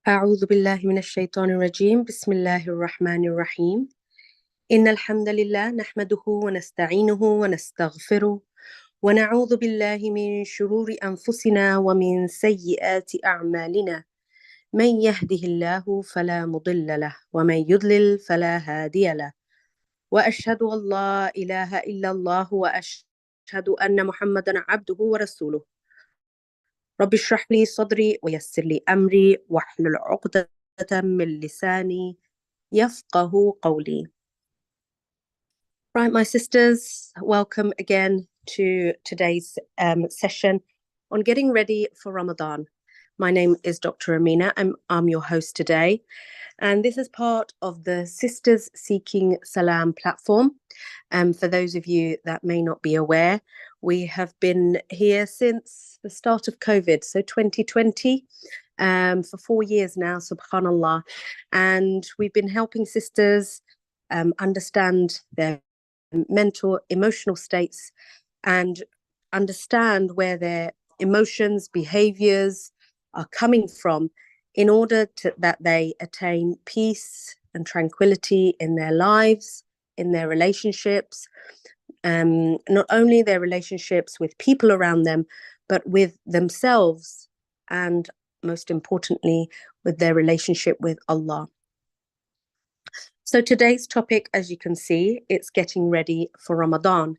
أعوذ بالله من الشيطان الرجيم بسم الله الرحمن الرحيم إن الحمد لله نحمده ونستعينه ونستغفره ونعوذ بالله من شرور أنفسنا ومن سيئات أعمالنا من يهده الله فلا مضل له ومن يضلل فلا هادي له وأشهد أن لا إله إلا الله وأشهد أن محمدا عبده ورسوله رب اشرح لي صدري ويسر لي أمري واحلل عقدة من لساني يفقه قولي. Right, my sisters, welcome again to today's session on getting ready for Ramadan. My name is Dr. Amina. I'm your host today. And this is part of the Sisters Seeking Salam platform. For those of you that may not be aware, we have been here since the start of COVID, so 2020, for 4 years now, subhanallah. And we've been helping sisters understand their mental, emotional states and understand where their emotions, behaviors are coming from in order that they attain peace and tranquility in their lives, in their relationships, not only their relationships with people around them, but with themselves, and most importantly, with their relationship with Allah. So today's topic, as you can see, it's getting ready for Ramadan.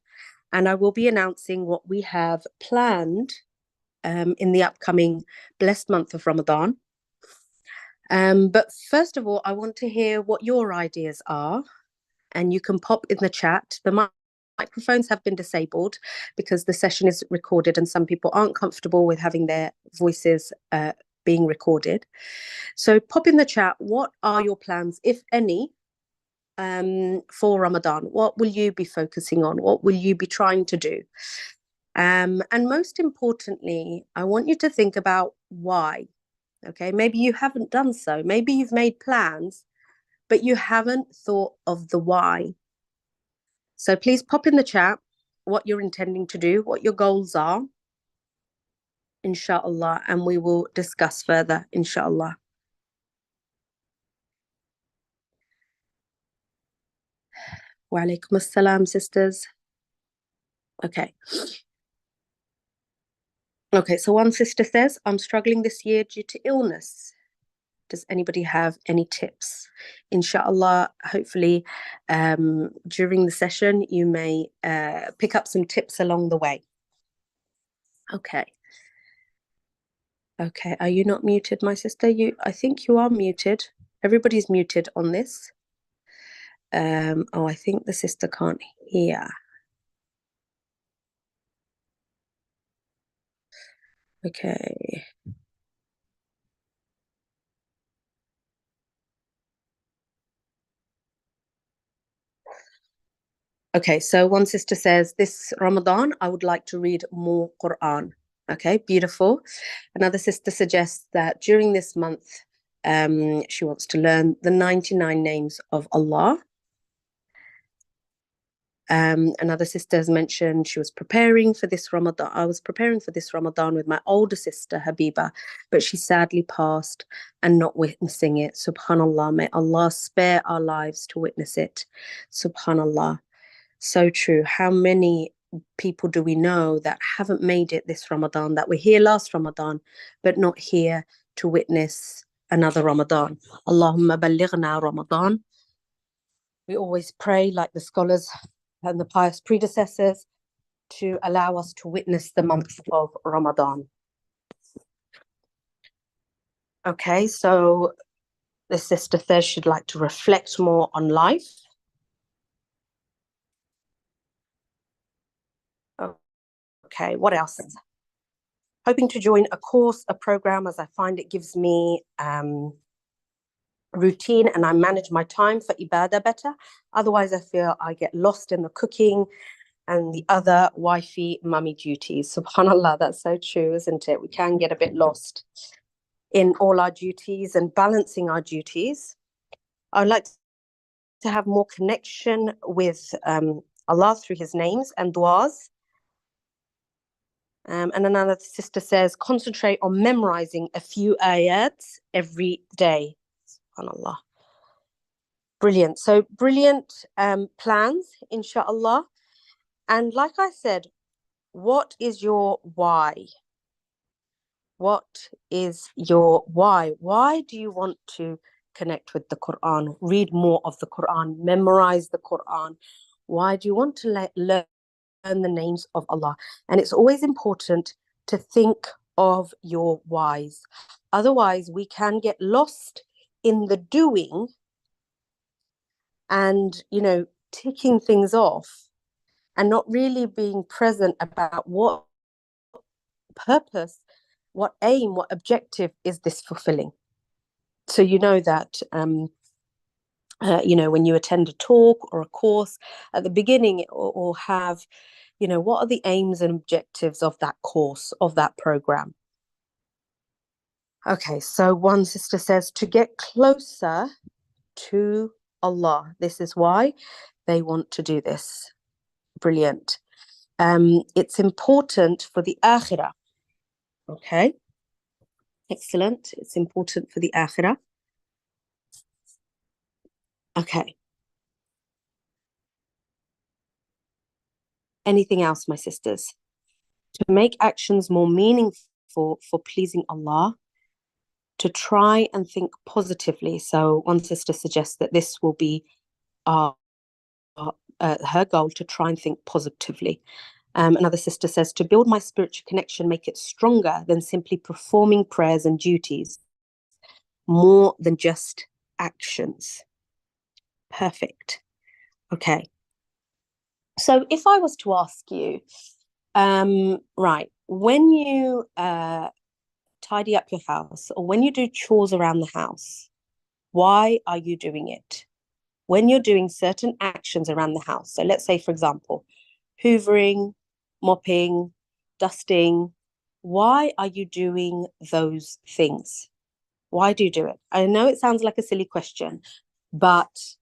And I will be announcing what we have planned in the upcoming blessed month of Ramadan. But first of all, I want to hear what your ideas are. And you can pop in the chat. The microphones have been disabled because the session is recorded and some people aren't comfortable with having their voices being recorded. So pop in the chat, what are your plans, if any, for Ramadan? What will you be focusing on? What will you be trying to do? And most importantly, I want you to think about why. Okay, maybe you haven't done so. Maybe you've made plans, but you haven't thought of the why. So please pop in the chat what you're intending to do, what your goals are, inshallah, and we will discuss further, inshallah. Wa alaikum assalam, sisters. Okay. Okay, so one sister says, I'm struggling this year due to illness. Does anybody have any tips? Inshallah, hopefully, during the session, you may pick up some tips along the way. Okay. Okay, are you not muted, my sister? I think you are muted. Everybody's muted on this. I think the sister can't hear. Okay. Okay, so one sister says, this Ramadan, I would like to read more Quran. Okay, beautiful. Another sister suggests that during this month, she wants to learn the 99 names of Allah. Another sister has mentioned she was preparing for this Ramadan. I was preparing for this Ramadan with my older sister, Habiba, but she sadly passed and not witnessing it. Subhanallah, may Allah spare our lives to witness it. Subhanallah. So true. How many people do we know that haven't made it this Ramadan, that were here last Ramadan, but not here to witness another Ramadan? Allahumma ballighna Ramadan. We always pray, like the scholars and the pious predecessors, to allow us to witness the month of Ramadan. Okay, so the sister says she'd like to reflect more on life. Okay, what else? Hoping to join a course, a program, as I find it gives me routine and I manage my time for ibadah better. Otherwise, I feel I get lost in the cooking and the other wifey mummy duties. Subhanallah, that's so true, isn't it? We can get a bit lost in all our duties and balancing our duties. I'd like to have more connection with Allah through his names and du'as. And another sister says, concentrate on memorizing a few ayats every day. SubhanAllah. Brilliant. So brilliant plans, inshallah. And like I said, what is your why? What is your why? Why do you want to connect with the Quran, read more of the Quran, memorize the Quran? Why do you want to learn the names of Allah? And it's always important to think of your whys. Otherwise, we can get lost in the doing and, ticking things off and not really being present about what purpose, what aim, what objective is this fulfilling. So that when you attend a talk or a course at the beginning, or have, what are the aims and objectives of that course, of that program? Okay, so one sister says to get closer to Allah. This is why they want to do this. Brilliant. It's important for the akhirah. Okay, excellent. It's important for the akhirah. Okay. Anything else, my sisters? To make actions more meaningful for pleasing Allah, to try and think positively. So one sister suggests that this will be her goal, to try and think positively. Another sister says, to build my spiritual connection, make it stronger than simply performing prayers and duties, more than just actions. Perfect. Okay. So if I was to ask you, right, when you tidy up your house, or when you do chores around the house, why are you doing it? When you're doing certain actions around the house, so let's say, for example, hoovering, mopping, dusting, why are you doing those things? Why do you do it? I know it sounds like a silly question, but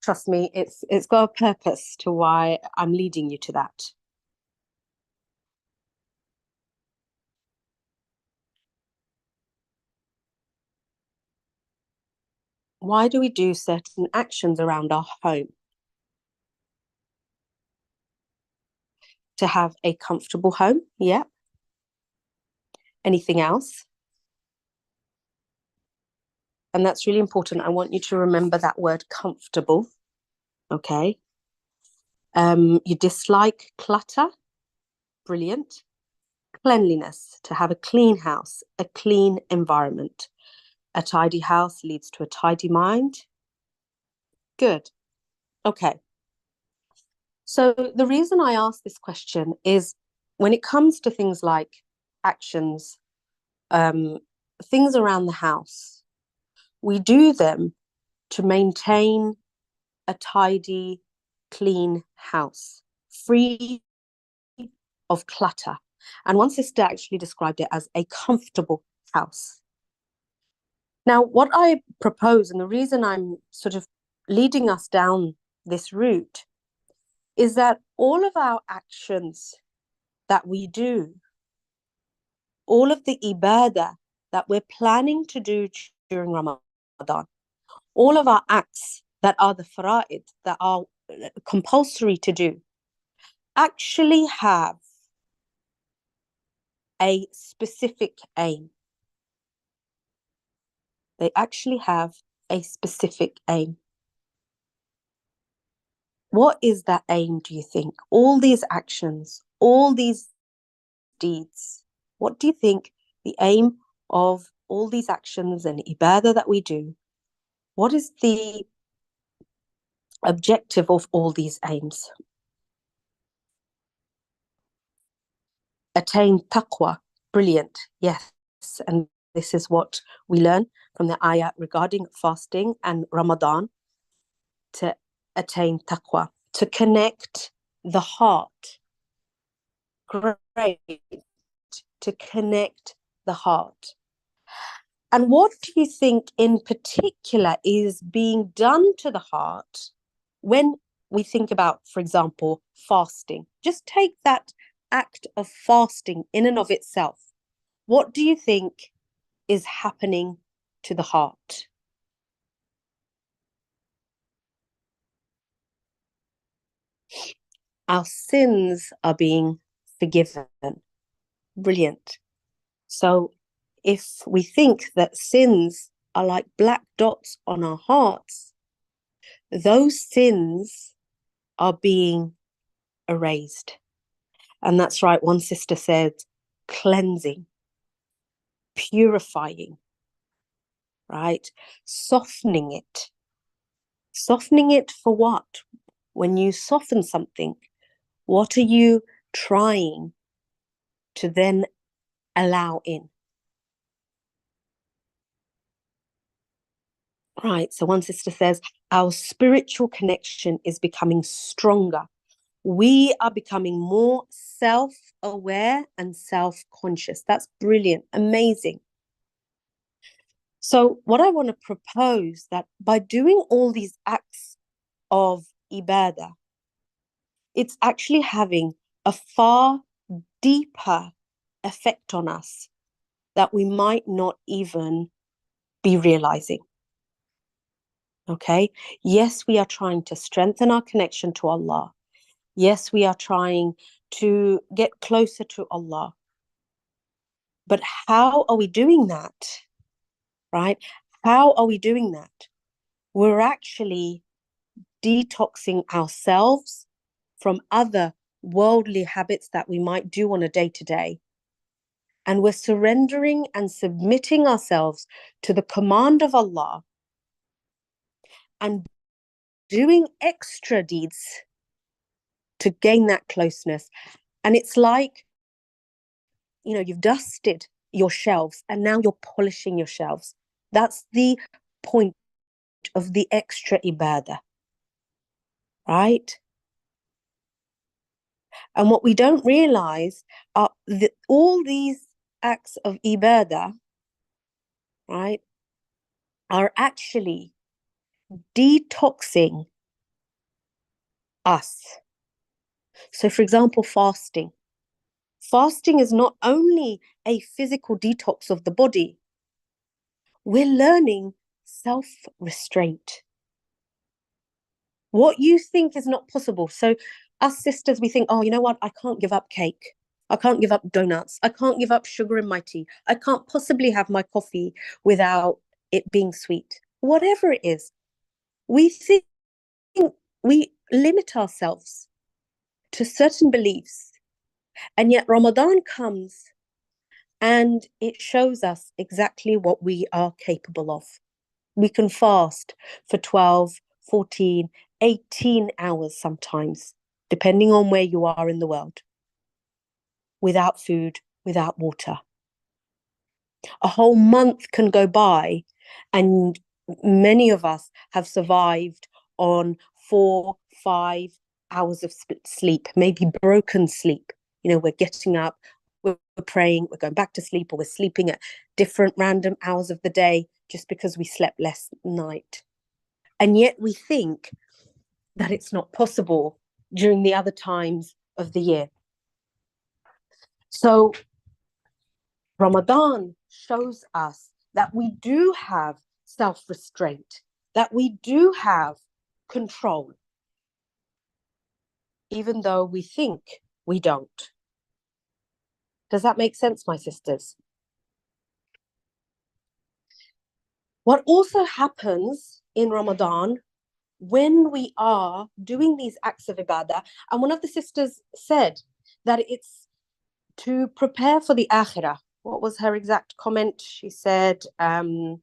trust me, it's got a purpose to why I'm leading you to that. Why do we do certain actions around our home? To have a comfortable home. Yeah. Anything else? And that's really important. I want you to remember that word comfortable. Okay. You dislike clutter. Brilliant. Cleanliness, to have a clean house, a clean environment. A tidy house leads to a tidy mind. Good. Okay. So the reason I ask this question is, when it comes to things like actions, things around the house, we do them to maintain a tidy, clean house, free of clutter. And one sister actually described it as a comfortable house. Now, what I propose, and the reason I'm sort of leading us down this route, is that all of our actions that we do, all of the ibadah that we're planning to do during Ramadan, all of our acts that are the fara'id, that are compulsory to do, actually have a specific aim. They actually have a specific aim. What is that aim, do you think? All these actions, all these deeds, what do you think the aim of all these actions and ibadah that we do, what is the objective of all these aims? Attain taqwa. Brilliant. Yes. And this is what we learn from the ayah regarding fasting and Ramadan, to attain taqwa, to connect the heart. Great. To connect the heart. And what do you think in particular is being done to the heart when we think about, for example, fasting? Just take that act of fasting in and of itself, what do you think is happening to the heart? Our sins are being forgiven. Brilliant. So if we think that sins are like black dots on our hearts, those sins are being erased. And that's right, one sister said cleansing, purifying, right? Softening it. Softening it for what? When you soften something, what are you trying to then allow in? Right. So one sister says, our spiritual connection is becoming stronger. We are becoming more self aware and self conscious. That's brilliant. Amazing. So, what I want to propose that by doing all these acts of ibadah, it's actually having a far deeper effect on us that we might not even be realizing. Okay. Yes, we are trying to strengthen our connection to Allah. Yes, we are trying to get closer to Allah. But how are we doing that? Right? How are we doing that? We're actually detoxing ourselves from other worldly habits that we might do on a day to day. And we're surrendering and submitting ourselves to the command of Allah and doing extra deeds to gain that closeness. And it's like, you've dusted your shelves and now you're polishing your shelves. That's the point of the extra ibadah, right? And what we don't realize are that all these acts of ibadah, right, are actually detoxing us. So, for example, fasting. Fasting is not only a physical detox of the body, we're learning self restraint. What you think is not possible. So, us sisters, we think, oh, you know what? I can't give up cake. I can't give up donuts. I can't give up sugar in my tea. I can't possibly have my coffee without it being sweet. Whatever it is, we think we limit ourselves to certain beliefs. And yet, Ramadan comes and it shows us exactly what we are capable of. We can fast for 12, 14, 18 hours sometimes, depending on where you are in the world, without food, without water. A whole month can go by, and many of us have survived on 4, 5 hours of sleep, maybe broken sleep. We're getting up, we're praying, we're going back to sleep, or we're sleeping at different random hours of the day just because we slept less night. And yet we think that it's not possible during the other times of the year. So Ramadan shows us that we do have self-restraint, that we do have control, even though we think we don't. Does that make sense, my sisters? What also happens in Ramadan when we are doing these acts of ibadah, and one of the sisters said that it's to prepare for the akhirah. What was her exact comment? She said, I'll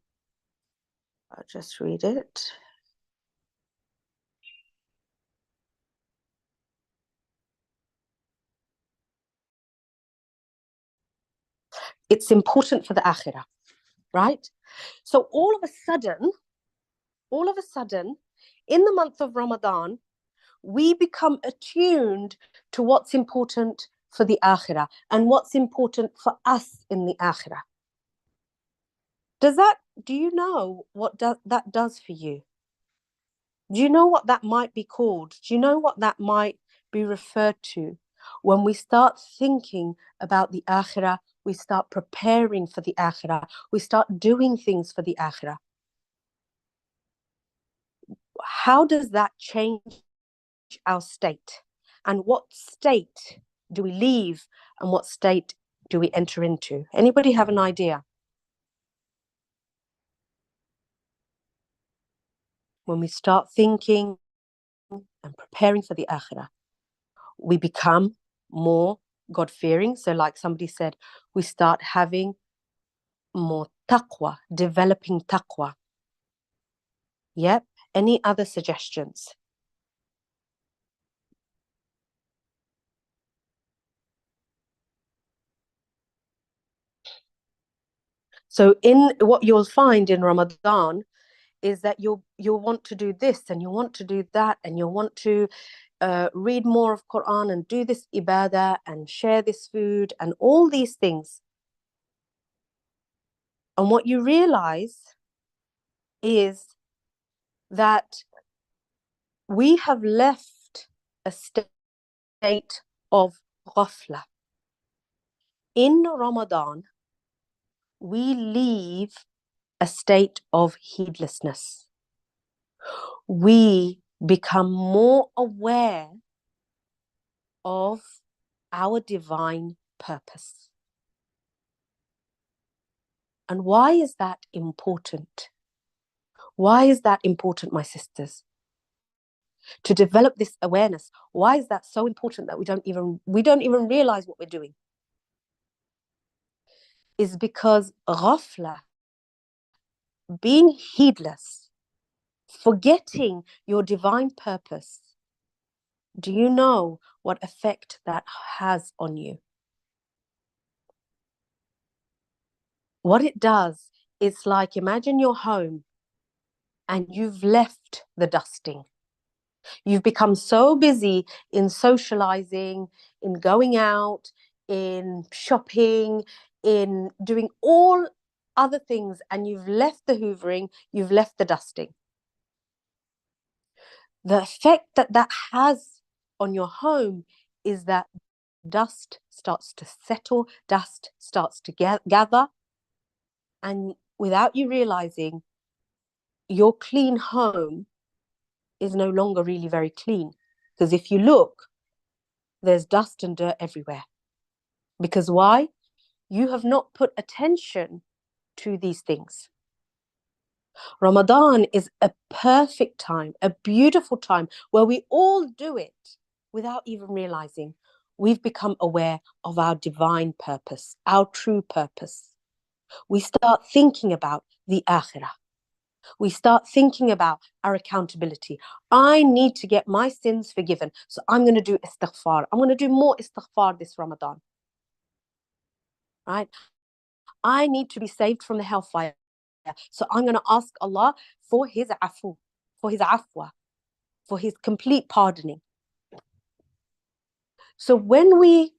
just read it. It's important for the akhirah, right? So all of a sudden, in the month of Ramadan, we become attuned to what's important for the akhirah and what's important for us in the akhirah. Do you know what that does for you? Do you know what that might be called? Do you know what that might be referred to? When we start thinking about the akhirah, we start preparing for the akhirah. We start doing things for the akhirah. How does that change our state? And what state do we leave and what state do we enter into? Anybody have an idea? When we start thinking and preparing for the akhirah, we become more God-fearing. So like somebody said, we start having more taqwa, developing taqwa. Yep. Any other suggestions? So in what you'll find in Ramadan is that you'll want to do this and you want to do that and you'll want to read more of Quran and do this ibadah and share this food and all these things. And what you realize is that we have left a state of ghafla. In Ramadan, we leave a state of heedlessness. We become more aware of our divine purpose. And why is that important? Why is that important, my sisters? To develop this awareness. Why is that so important that we don't even realize what we're doing? Is because ghafla, being heedless, forgetting your divine purpose, do you know what effect that has on you? What it does, it's like, imagine your home and you've left the dusting. You've become so busy in socializing, in going out, in shopping, in doing all other things, and you've left the hoovering, you've left the dusting. The effect that that has on your home is that dust starts to settle, dust starts to gather, and without you realizing, your clean home is no longer really very clean. Because if you look, there's dust and dirt everywhere. Because why? You have not put attention to these things. Ramadan is a perfect time, a beautiful time where we all do it without even realizing we've become aware of our divine purpose, our true purpose. We start thinking about the akhirah. We start thinking about our accountability. I need to get my sins forgiven. So I'm going to do istighfar. I'm going to do more istighfar this Ramadan. Right? I need to be saved from the hellfire. So I'm going to ask Allah for his afu, for his afwa, for his complete pardoning. So when we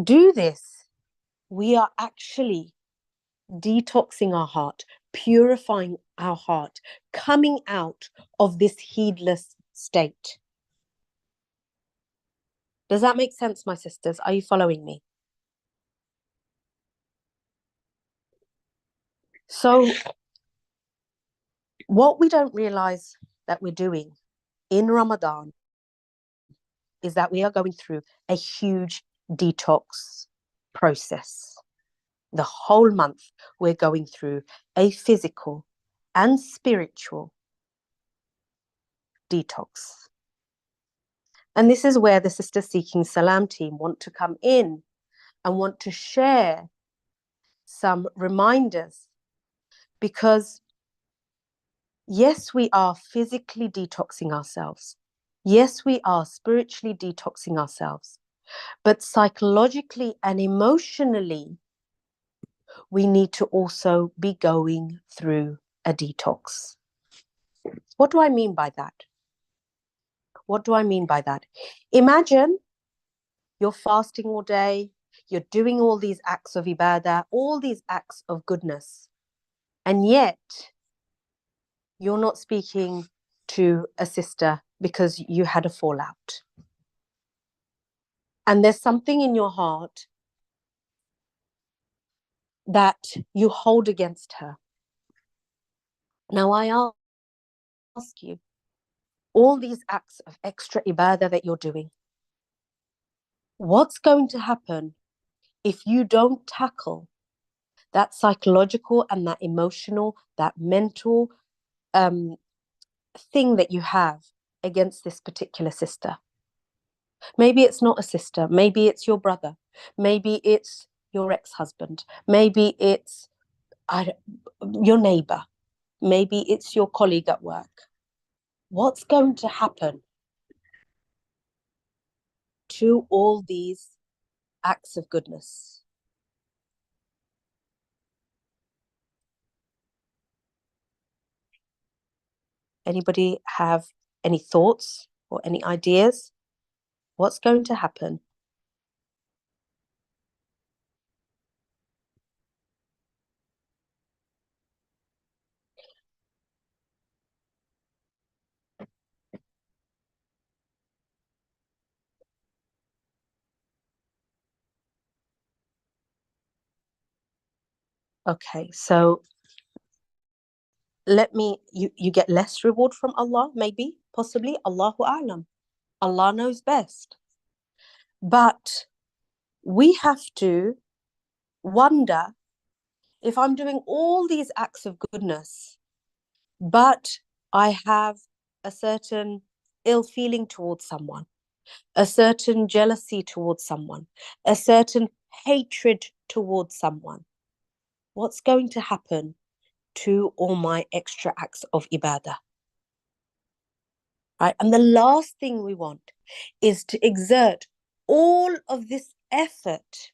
do this, we are actually detoxing our heart, purifying our heart, coming out of this heedless state. Does that make sense, my sisters? Are you following me? So what we don't realize that we're doing in Ramadan is that we are going through a huge detox process. The whole month, we're going through a physical and spiritual detox. And this is where the Sister Seeking Salam team want to come in and want to share some reminders, because yes, we are physically detoxing ourselves. Yes, we are spiritually detoxing ourselves. But psychologically and emotionally, we need to also be going through a detox. What do I mean by that? What do I mean by that? Imagine you're fasting all day, you're doing all these acts of ibadah, all these acts of goodness, and yet you're not speaking to a sister because you had a fallout. and there's something in your heart that you hold against her. Now, I ask you, all these acts of extra ibadah that you're doing, what's going to happen if you don't tackle that psychological and that emotional, that mental thing that you have against this particular sister? Maybe it's not a sister, maybe it's your brother, maybe it's your ex-husband, maybe it's your neighbor, maybe it's your colleague at work. What's going to happen to all these acts of goodness? Anybody have any thoughts or any ideas? What's going to happen? Okay, so you get less reward from Allah, maybe, possibly, Allahu A'lam. Allah knows best. But we have to wonder, if I'm doing all these acts of goodness, but I have a certain ill feeling towards someone, a certain jealousy towards someone, a certain hatred towards someone, what's going to happen to all my extra acts of ibadah? Right? And the last thing we want is to exert all of this effort.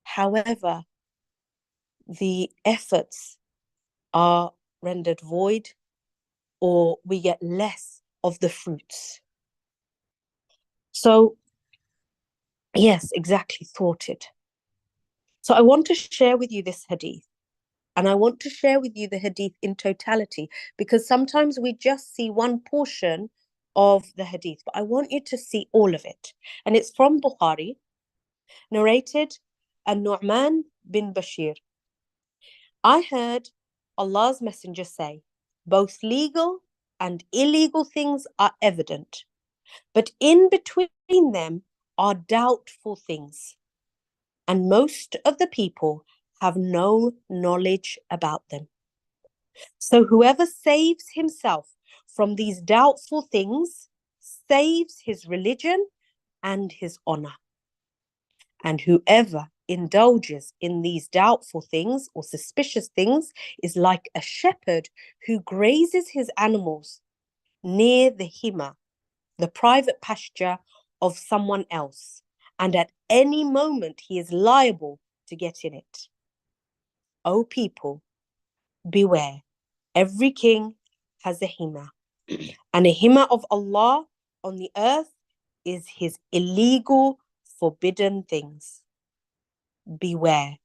However, the efforts are rendered void, or we get less of the fruits. So, yes, exactly, thwarted. So I want to share with you this hadith. And I want to share with you the hadith in totality, because sometimes we just see one portion of the hadith, but I want you to see all of it. And it's from Bukhari, narrated An-Nu'man bin Bashir. I heard Allah's Messenger say, both legal and illegal things are evident, but in between them are doubtful things, and most of the people have no knowledge about them. So whoever saves himself from these doubtful things saves his religion and his honor. And whoever indulges in these doubtful things or suspicious things is like a shepherd who grazes his animals near the hima, the private pasture of someone else, and at any moment he is liable to get in it. O people, beware. Every king has a hima, and a hima of Allah on the earth is his illegal, forbidden things. Beware.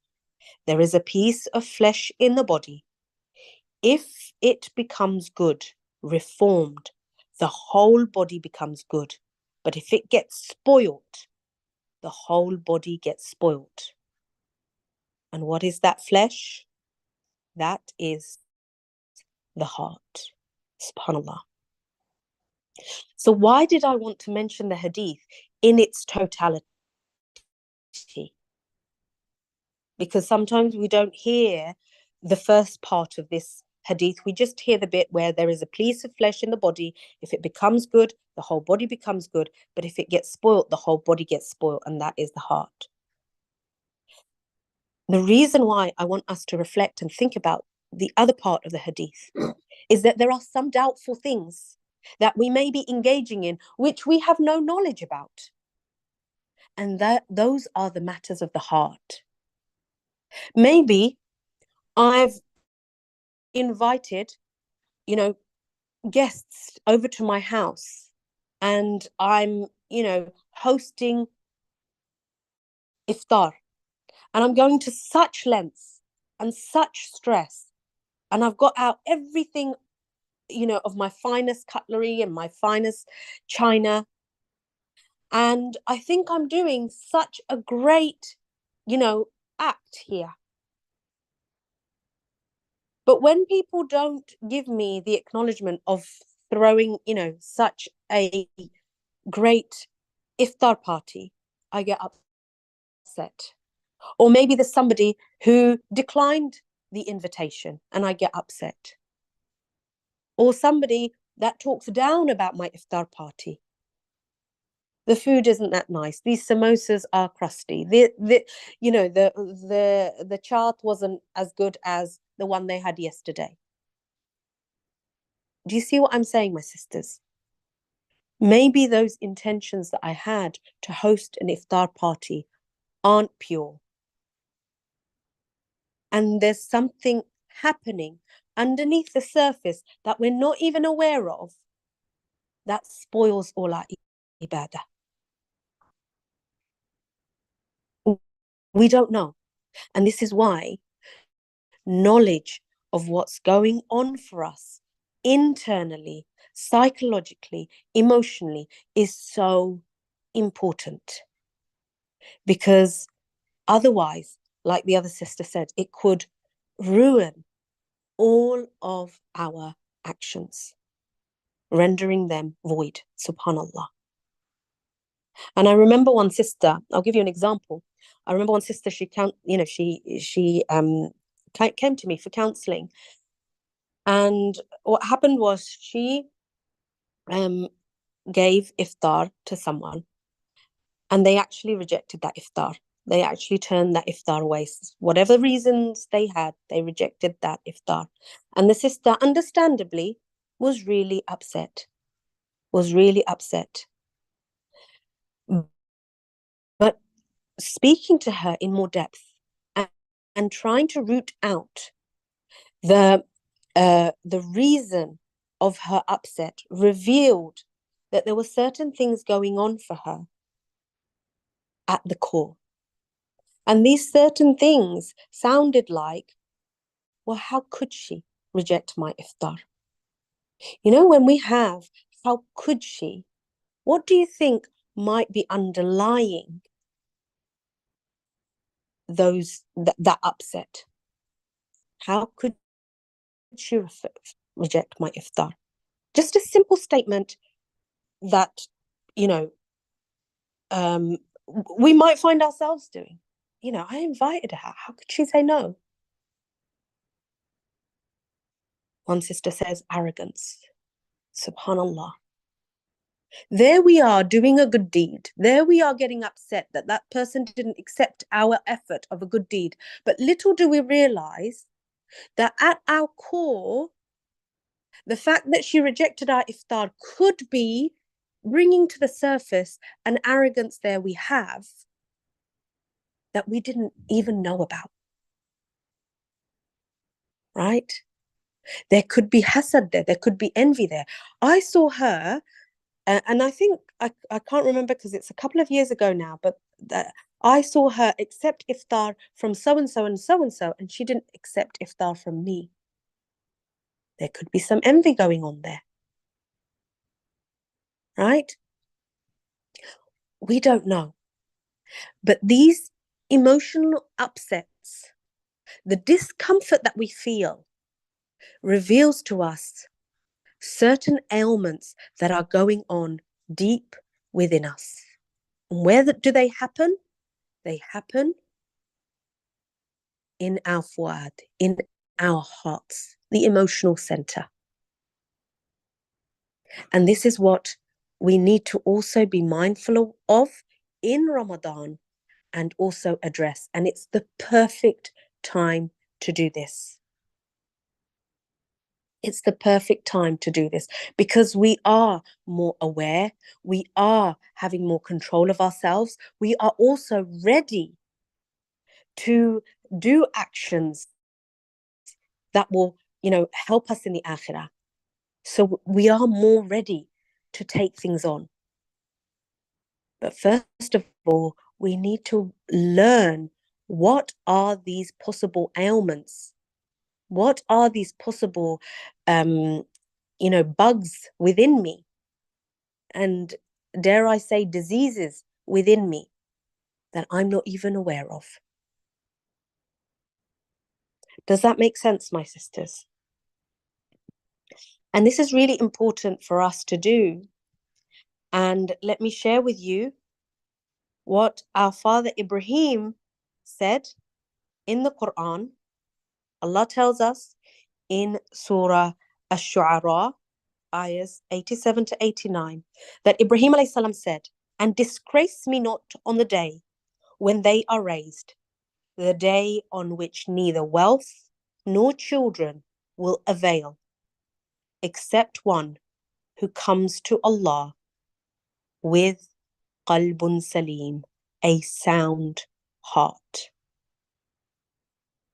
There is a piece of flesh in the body. If it becomes good, reformed, the whole body becomes good. But if it gets spoilt, the whole body gets spoilt. And what is that flesh? That is the heart. SubhanAllah. So why did I want to mention the hadith in its totality? Because sometimes we don't hear the first part of this hadith. We just hear the bit where there is a piece of flesh in the body. If it becomes good, the whole body becomes good. But if it gets spoilt, the whole body gets spoilt, and that is the heart. The reason why I want us to reflect and think about the other part of the hadith is that there are some doubtful things that we may be engaging in which we have no knowledge about. And that those are the matters of the heart. Maybe I've invited, guests over to my house, and I'm, hosting iftar, and I'm going to such lengths and such stress, and I've got out everything, of my finest cutlery and my finest china, And I think I'm doing such a great, you know, act here. But when people don't give me the acknowledgement of throwing, such a great iftar party, I get upset. Or maybe there's somebody who declined the invitation and I get upset. Or somebody that talks down about my iftar party. The food isn't that nice. These samosas are crusty. The chaat wasn't as good as the one they had yesterday. Do you see what I'm saying, my sisters? Maybe those intentions that I had to host an iftar party aren't pure. And there's something happening underneath the surface that we're not even aware of that spoils all our ibadah. We don't know. And this is why knowledge of what's going on for us internally, psychologically, emotionally is so important. Because otherwise, like the other sister said, it could ruin all of our actions, rendering them void. Subhanallah. And I remember one sister, I'll give you an example. I remember one sister, she came to me for counseling. And what happened was she gave iftar to someone and they actually rejected that iftar. They actually turned that iftar away. Whatever reasons they had, they rejected that iftar. And the sister, understandably, was really upset, was really upset. But speaking to her in more depth and trying to root out the reason of her upset revealed that there were certain things going on for her at the core. And these certain things sounded like, well, how could she reject my iftar? When we have, how could she? What do you think might be underlying that upset? How could she reject my iftar? Just a simple statement that, you know, um, we might find ourselves doing. I invited her. How could she say no? One sister says arrogance. Subhanallah. There we are doing a good deed. There we are getting upset that that person didn't accept our effort of a good deed. But little do we realize that at our core, the fact that she rejected our iftar could be bringing to the surface an arrogance there we have that we didn't even know about. Right? There could be hasad there. There could be envy there. I saw her, and I think, I can't remember because it's a couple of years ago now, but I saw her accept iftar from so-and-so and so-and-so, and she didn't accept iftar from me. There could be some envy going on there. Right? We don't know. But these emotional upsets, the discomfort that we feel, reveals to us certain ailments that are going on deep within us. And where do they happen? They happen in our fuad, in our hearts, the emotional center. And this is what we need to also be mindful of in Ramadan and also address. And it's the perfect time to do this. It's the perfect time to do this because we are more aware. We are having more control of ourselves. We are also ready to do actions that will, help us in the akhirah. So we are more ready to take things on. But first of all, we need to learn, what are these possible ailments? What are these possible, bugs within me? And dare I say, diseases within me that I'm not even aware of. Does that make sense, my sisters? And this is really important for us to do. And let me share with you what our father Ibrahim said in the Quran. Allah tells us in Surah Ash-Shu'ara, ayahs 87 to 89, that Ibrahim alayhi salam said, "And disgrace me not on the day when they are raised, the day on which neither wealth nor children will avail, except one who comes to Allah with qalbun salim, a sound heart."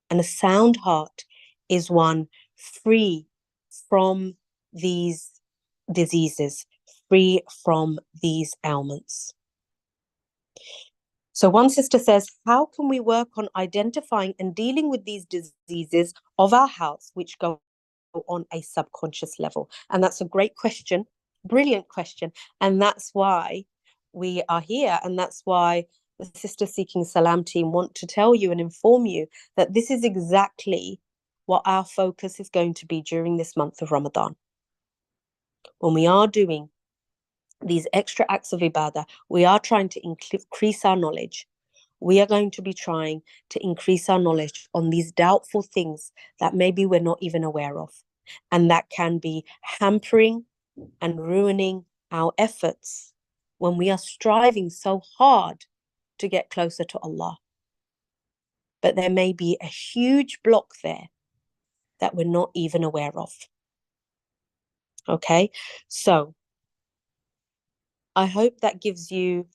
And a sound heart is one free from these diseases, free from these ailments. So one sister says, how can we work on identifying and dealing with these diseases of our health, which go on a subconscious level? And that's a great question, brilliant question. And that's why we are here. And that's why the Sister Seeking Salam team want to tell you and inform you that this is exactly what our focus is going to be during this month of Ramadan. When we are doing these extra acts of ibadah, we are trying to increase our knowledge. We are going to be trying to increase our knowledge on these doubtful things that maybe we're not even aware of, and that can be hampering and ruining our efforts when we are striving so hard to get closer to Allah. But there may be a huge block there that we're not even aware of. Okay, so I hope that gives you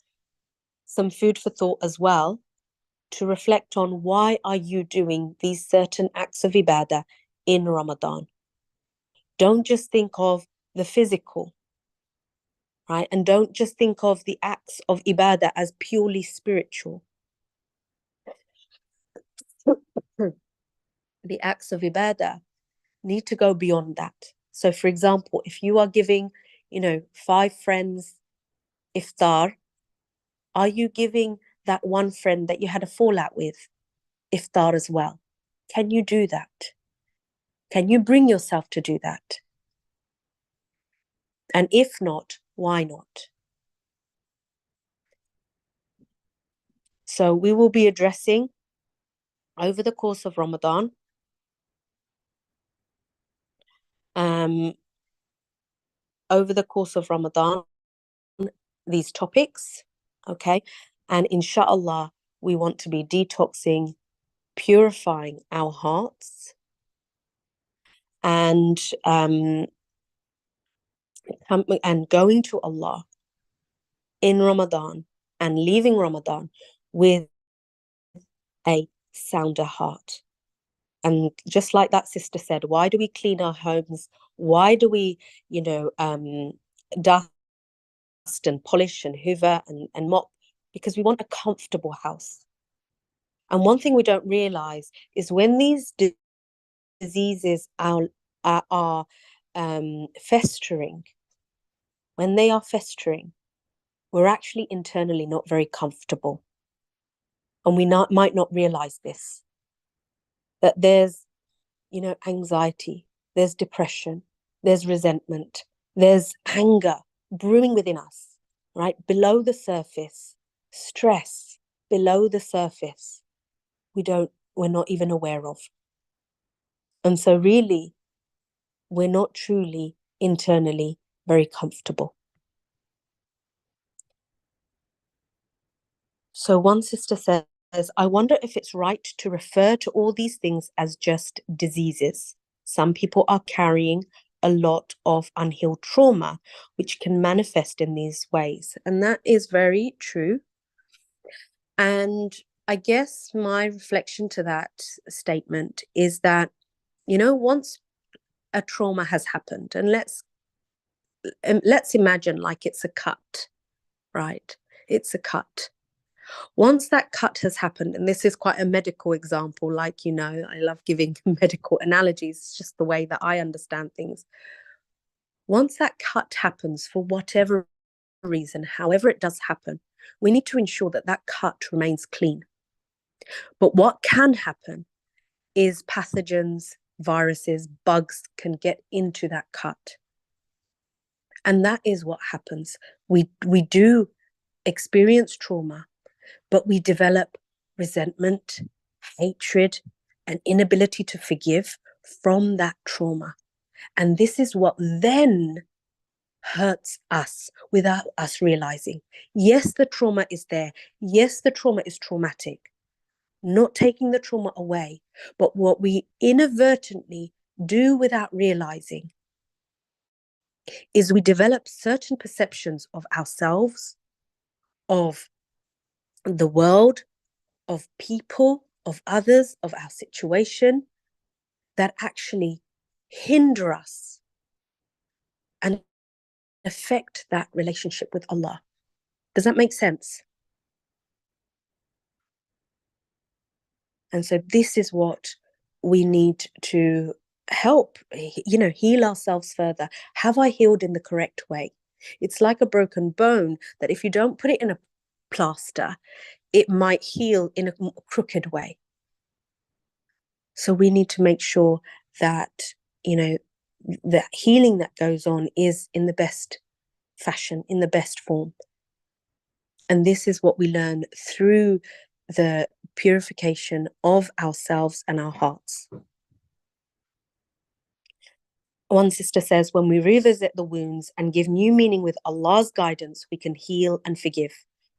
some food for thought as well, to reflect on why are you doing these certain acts of ibadah in Ramadan. Don't just think of the physical, right? And don't just think of the acts of ibadah as purely spiritual. The acts of ibadah need to go beyond that. So for example, if you are giving, 5 friends iftar, are you giving that one friend that you had a fallout with iftar as well? Can you do that? Can you bring yourself to do that? And if not, why not? So we will be addressing over the course of Ramadan these topics, okay? And inshallah, we want to be detoxing, purifying our hearts, and going to Allah in Ramadan and leaving Ramadan with a sounder heart. And just like that sister said, why do we clean our homes? Why do we, dust and polish and hoover and mop? Because we want a comfortable house. And one thing we don't realize is when these diseases are festering, when they are festering, we're actually internally not very comfortable. And we might not realize this, that there's, anxiety, there's depression, there's resentment, there's anger brewing within us, right? Below the surface, stress below the surface, we're not even aware of. And so really, we're not truly internally very comfortable. So one sister says, I wonder if it's right to refer to all these things as just diseases. Some people are carrying a lot of unhealed trauma, which can manifest in these ways. And that is very true. And I guess my reflection to that statement is that, once a trauma has happened, and let's imagine like it's a cut, right? It's a cut. Once that cut has happened, and this is quite a medical example, like, I love giving medical analogies, it's just the way that I understand things. Once that cut happens, for whatever reason, however it does happen, we need to ensure that that cut remains clean. But what can happen is pathogens, viruses, bugs can get into that cut. And that is what happens. We do experience trauma, but we develop resentment, hatred, and inability to forgive from that trauma. And this is what then hurts us without us realizing. Yes, the trauma is there. Yes, the trauma is traumatic. Not taking the trauma away, but what we inadvertently do without realizing is we develop certain perceptions of ourselves, of the world, of people, of others, of our situation that actually hinder us and affect that relationship with Allah. Does that make sense? And so this is what we need to help, heal ourselves further. Have I healed in the correct way? It's like a broken bone that if you don't put it in a plaster, it might heal in a crooked way. So we need to make sure that, the healing that goes on is in the best fashion, in the best form. And this is what we learn through the purification of ourselves and our hearts. One sister says, when we revisit the wounds and give new meaning with Allah's guidance, we can heal and forgive.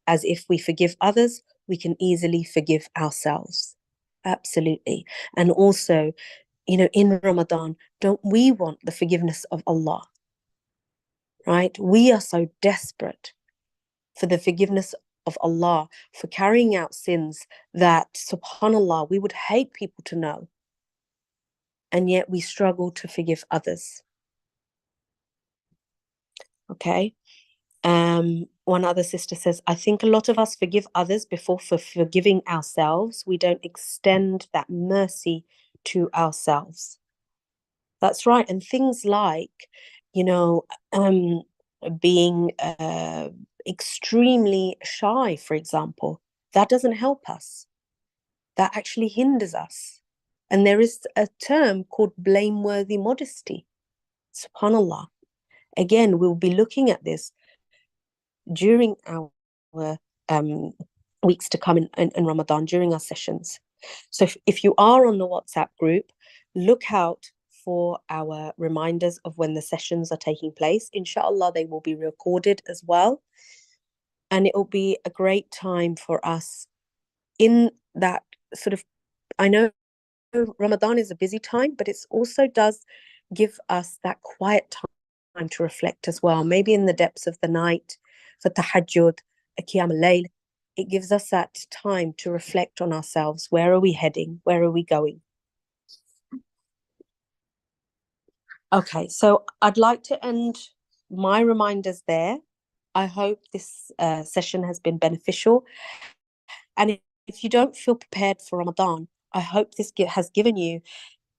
As if we forgive others, we can easily forgive ourselves. Absolutely. And also, in Ramadan, don't we want the forgiveness of Allah? Right? We are so desperate for the forgiveness of Allah, for carrying out sins that, subhanAllah, we would hate people to know. And yet we struggle to forgive others. Okay. One other sister says, I think a lot of us forgive others before for forgiving ourselves. We don't extend that mercy to ourselves. That's right. And things like, being extremely shy, for example, that doesn't help us. That actually hinders us. And there is a term called blameworthy modesty. SubhanAllah. Again, we'll be looking at this during our um, weeks to come in Ramadan, during our sessions. So if you are on the WhatsApp group, look out for our reminders of when the sessions are taking place. Inshallah, they will be recorded as well. And it will be a great time for us in that sort of, I know Ramadan is a busy time, but it also does give us that quiet time to reflect as well. Maybe in the depths of the night, for tahajjud, qiyam al-layl, it gives us that time to reflect on ourselves. Where are we heading? Where are we going? Okay, so I'd like to end my reminders there. I hope this session has been beneficial. And if you don't feel prepared for Ramadan, I hope this has given you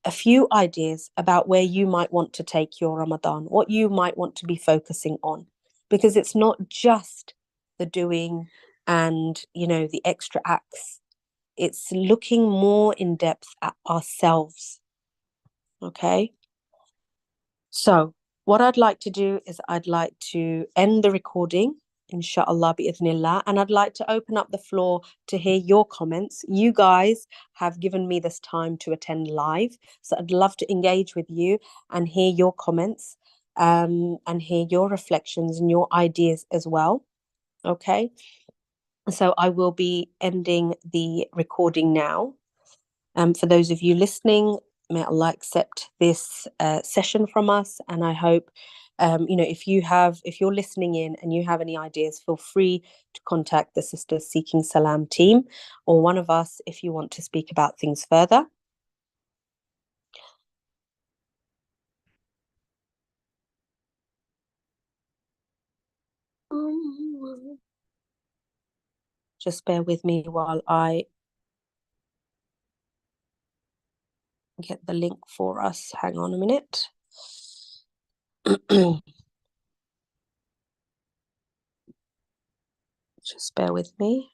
a few ideas about where you might want to take your Ramadan, what you might want to be focusing on, because it's not just the doing and, the extra acts. It's looking more in depth at ourselves. Okay. So what I'd like to do is I'd like to end the recording, inshallah bi'idhnillah, and I'd like to open up the floor to hear your comments. You guys have given me this time to attend live, so I'd love to engage with you and hear your comments, and hear your reflections and your ideas as well. Okay, so I will be ending the recording now. For those of you listening, may Allah accept this session from us. And I hope, if you're listening in and you have any ideas, feel free to contact the Sisters Seeking Salam team or one of us if you want to speak about things further. Just bear with me while I get the link for us. Hang on a minute. Just bear with me.